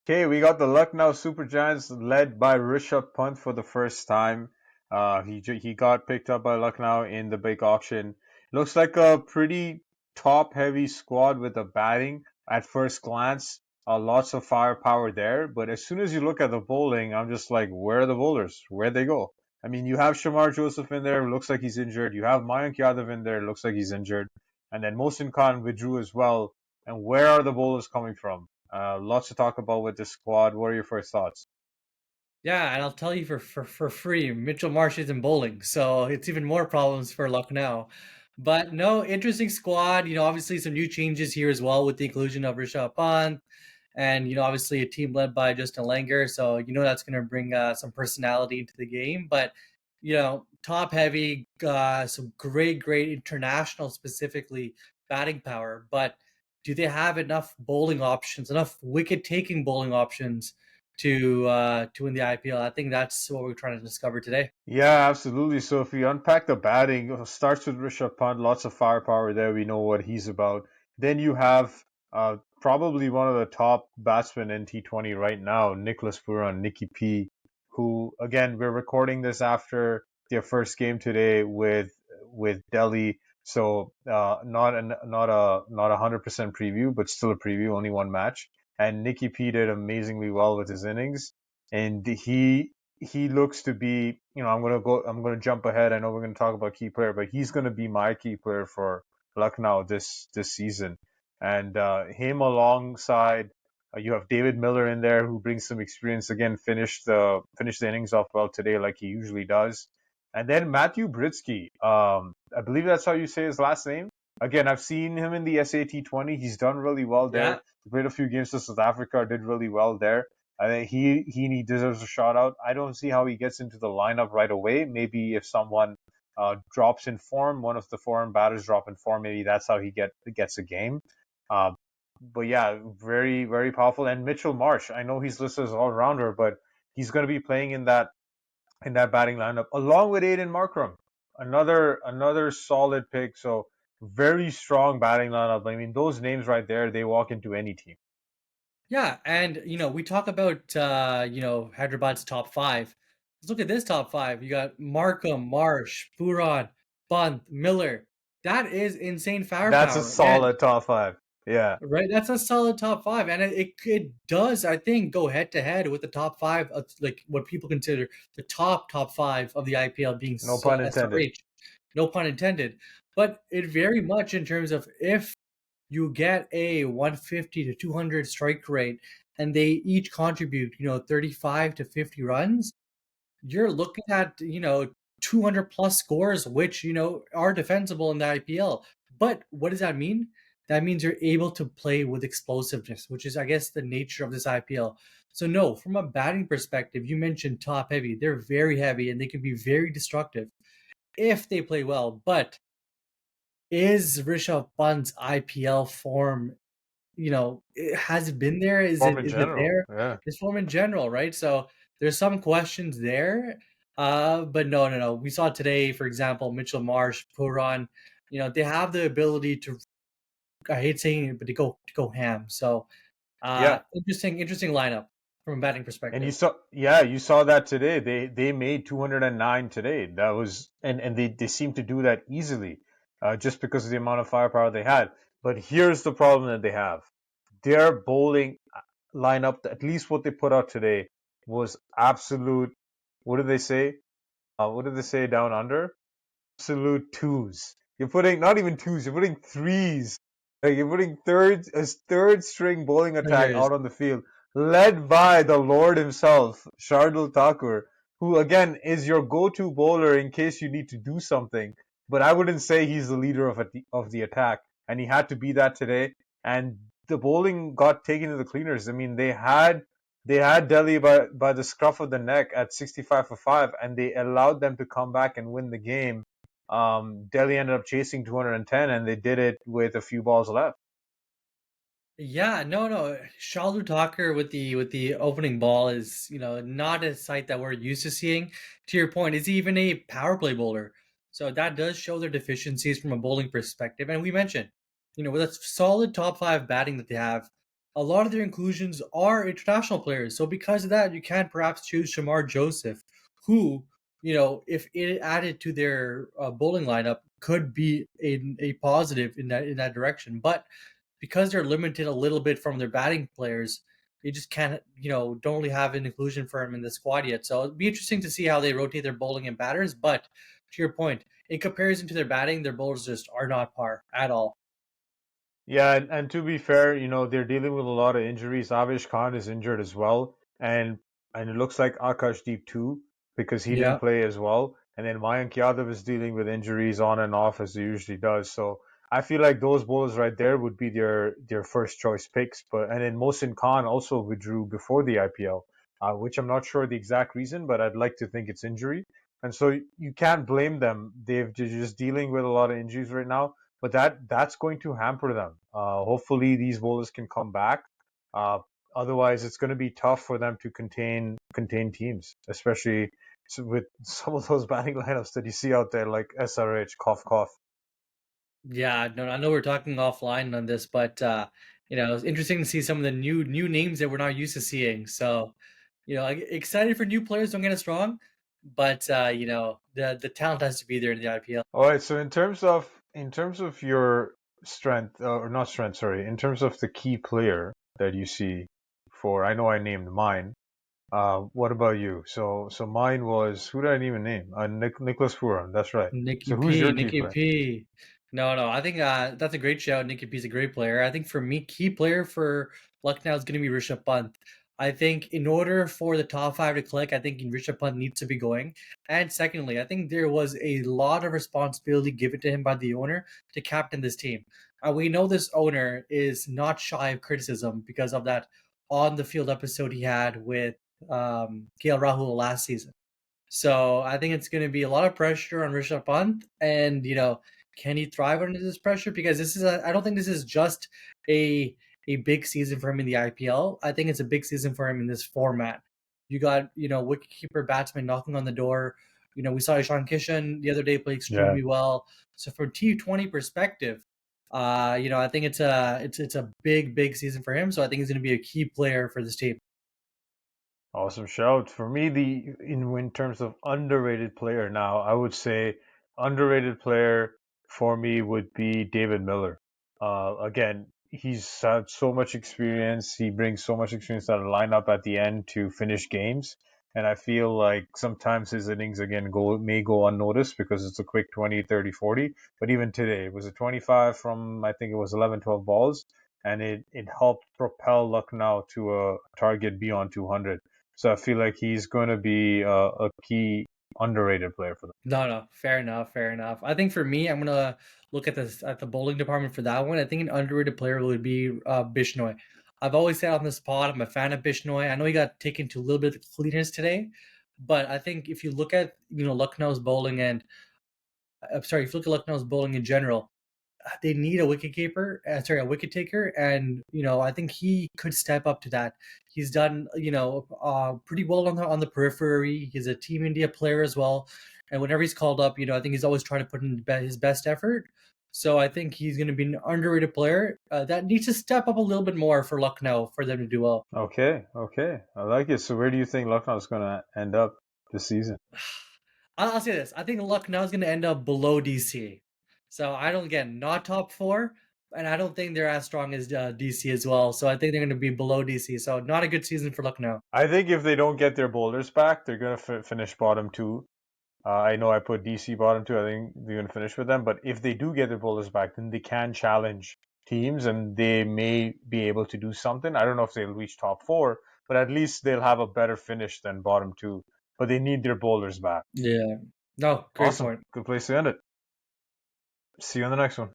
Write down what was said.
Okay, we got the Lucknow Super Giants led by Rishabh Pant for the first time. He got picked up by Lucknow in the big auction. Looks like a pretty top-heavy squad with the batting at first glance. Lots of firepower there, but as soon as you look at the bowling, I'm just like, where are the bowlers? Where'd they go? I mean, you have Shamar Joseph in there, looks like he's injured. You have Mayank Yadav in there, looks like he's injured. And then Mohsin Khan withdrew as well. And where are the bowlers coming from? Lots to talk about with this squad. What are your first thoughts? Yeah, and I'll tell you for free, Mitchell Marsh is in bowling, so it's even more problems for Lucknow. But no, interesting squad. Obviously some new changes here as well with the inclusion of Rishabh Pant, and obviously a team led by Justin Langer. So that's going to bring some personality into the game. But top heavy, some great international specifically batting power. But do they have enough bowling options, enough wicket taking bowling options? To win the IPL. I think that's what we're trying to discover today. Yeah, absolutely. So if we unpack the batting, it starts with Rishabh Pant, lots of firepower there. We know what he's about. Then you have probably one of the top batsmen in T20 right now, Nicholas Puran, Nicky P, who again we're recording this after their first game today with Delhi. So not a 100% preview, but still a preview, only one match. And Nicky P did amazingly well with his innings, and he looks to be, I'm gonna jump ahead. I know we're gonna talk about key player, but he's gonna be my key player for Lucknow this season. And him alongside you have David Miller in there who brings some experience. Again, finished the innings off well today, like he usually does. And then Matthew Britsky, I believe that's how you say his last name. Again, I've seen him in the SAT 20. He's done really well there. Yeah, He played a few games for South Africa, did really well there. I think he deserves a shout out. I don't see how he gets into the lineup right away. Maybe if someone drops in form, one of the foreign batters drop in form, maybe that's how he gets a game. Uh, but yeah, very powerful. And Mitchell Marsh, I know he's listed as all rounder, but he's going to be playing in that batting lineup along with Aiden Markram, another solid pick. So very strong batting lineup. I mean, those names right there, they walk into any team. yeah, and we talk about Hyderabad's top five. Let's look at this top five. You got Markham, Marsh, Puran, Bunt, Miller. That is insane That's a firepower. Again, solid top five. Yeah. right? That's a solid top five, and it does, I think, go head to head with the top five of like what people consider the top five of the IPL being No pun intended. SRH. No pun intended, but it very much in terms of if you get a 150 to 200 strike rate, and they each contribute 35 to 50 runs, you're looking at 200 plus scores, which are defensible in the IPL. But what does that mean? That means you're able to play with explosiveness, which is, I guess, the nature of this IPL. So no, from a batting perspective, you mentioned top heavy. They're very heavy and they can be very destructive if they play well. But is Rishabh Pant's IPL form, has it been there? Is Form it in is it general. there? Yeah. His form in general, right? So there's some questions there. But no. We saw today, for example, Mitchell Marsh, Puran, they have the ability to, I hate saying it, but to go ham. So Yeah. interesting lineup from a batting And you perspective. saw, yeah, you saw that today. They made 209 today. That was, and they seem to do that easily, just because of the amount of firepower they had. But here's the problem that they have: their bowling lineup, at least what they put out today, was absolute. What did they say? What did they say down under? Absolute twos. You're putting not even twos. You're putting threes. Like you're putting a third string bowling attack Players. out on the field, led by the Lord himself, Shardul Thakur, who again is your go-to bowler in case you need to do something. But I wouldn't say he's the leader of the attack, and he had to be that today. And the bowling got taken to the cleaners. I mean, they had Delhi by the scruff of the neck at 65 for 5, and they allowed them to come back and win the game. Delhi ended up chasing 210, and they did it with a few balls left. Yeah, no. Shalu Talker with the opening ball is, not a sight that we're used to seeing. To your point, is he even a power play bowler? So that does show their deficiencies from a bowling perspective. And we mentioned, with a solid top five batting that they have, a lot of their inclusions are international players. So because of that, you can perhaps choose Shamar Joseph, who, if it added to their bowling lineup, could be a positive in that direction. But because they're limited a little bit from their batting players, they just can't, don't really have an inclusion for him in the squad yet. So it'd be interesting to see how they rotate their bowling and batters. But to your point, in comparison to their batting, their bowlers just are not par at all. Yeah, and to be fair, they're dealing with a lot of injuries. Avish Khan is injured as well, and it looks like Akashdeep too, because he didn't Yeah. play as well. And then Mayank Yadav is dealing with injuries on and off as he usually does. So I feel like those bowlers right there would be their first choice picks. But and then Mohsin Khan also withdrew before the IPL, which I'm not sure the exact reason, but I'd like to think it's injury. And so you can't blame them. They're just dealing with a lot of injuries right now, but that's going to hamper them. Hopefully, these bowlers can come back. Uh, Otherwise, it's going to be tough for them to contain teams, especially with some of those batting lineups that you see out there, like SRH, cough cough. Yeah, no, I know we're talking offline on this, but it's interesting to see some of the new names that we're not used to seeing. So, excited for new players. Don't get us wrong, but the talent has to be there in the IPL. All right. So in terms of your strength, or not strength, sorry, in terms of the key player that you see for, I know I named mine. What about you? So mine was, who did I even name? Nicholas Furan. That's right. So who's your key Nikki player? P. No, I think that's a great shout. Nikki P is a great player. I think for me, key player for Lucknow is going to be Rishabh Pant. I think in order for the top five to click, I think Rishabh Pant needs to be going. And secondly, I think there was a lot of responsibility given to him by the owner to captain this team. We know this owner is not shy of criticism because of that on the field episode he had with KL Rahul last season. So I think it's going to be a lot of pressure on Rishabh Pant, and can he thrive under this pressure? Because I don't think this is just a a big season for him in the IPL. I think it's a big season for him in this format. You got wicketkeeper batsman knocking on the door. We saw Ishan Kishan the other day play Yeah. extremely well. So from T20 perspective, I think it's a big season for him. So I think he's going to be a key player for this team. Awesome shout. For me, in terms of underrated player now, I would say underrated player for me would be David Miller. Again, he's had so much experience. He brings so much experience out of lineup at the end to finish games. And I feel like sometimes his innings again may go unnoticed because it's a quick 20, 30, 40. But even today, it was a 25 from, I think it was 11, 12 balls, and it helped propel Lucknow to a target beyond 200. So I feel like he's going to be a key underrated player for them. No, fair enough, fair enough. I think for me, I'm gonna look at this at the bowling department for that one. I think an underrated player would be Bishnoi. I've always said on this pod, I'm a fan of Bishnoi. I know he got taken to a little bit of cleaners today, but I think if you look at Lucknow's bowling and I'm sorry, if you look at Lucknow's bowling in general, they need a wicket keeper, a wicket taker, and I think he could step up to that. He's done pretty well on the periphery. He's a Team India player as well, and whenever he's called up, I think he's always trying to put in his best effort. So I think he's going to be an underrated player that needs to step up a little bit more for Lucknow for them to do well. Okay, okay, I like it. So where do you think Lucknow is going to end up this season? I'll say this: I think Lucknow is going to end up below DC. So I don't again not top four, and I don't think they're as strong as DC as well. So I think they're going to be below DC. So not a good season for Lucknow. I think if they don't get their bowlers back, they're going to finish bottom two. I know I put DC bottom two. I think they're going to finish with them. But if they do get their bowlers back, then they can challenge teams and they may be able to do something. I don't know if they'll reach top four, but at least they'll have a better finish than bottom two. But they need their bowlers back. Yeah. No, great Awesome. point. Good place to end it. See you on the next one.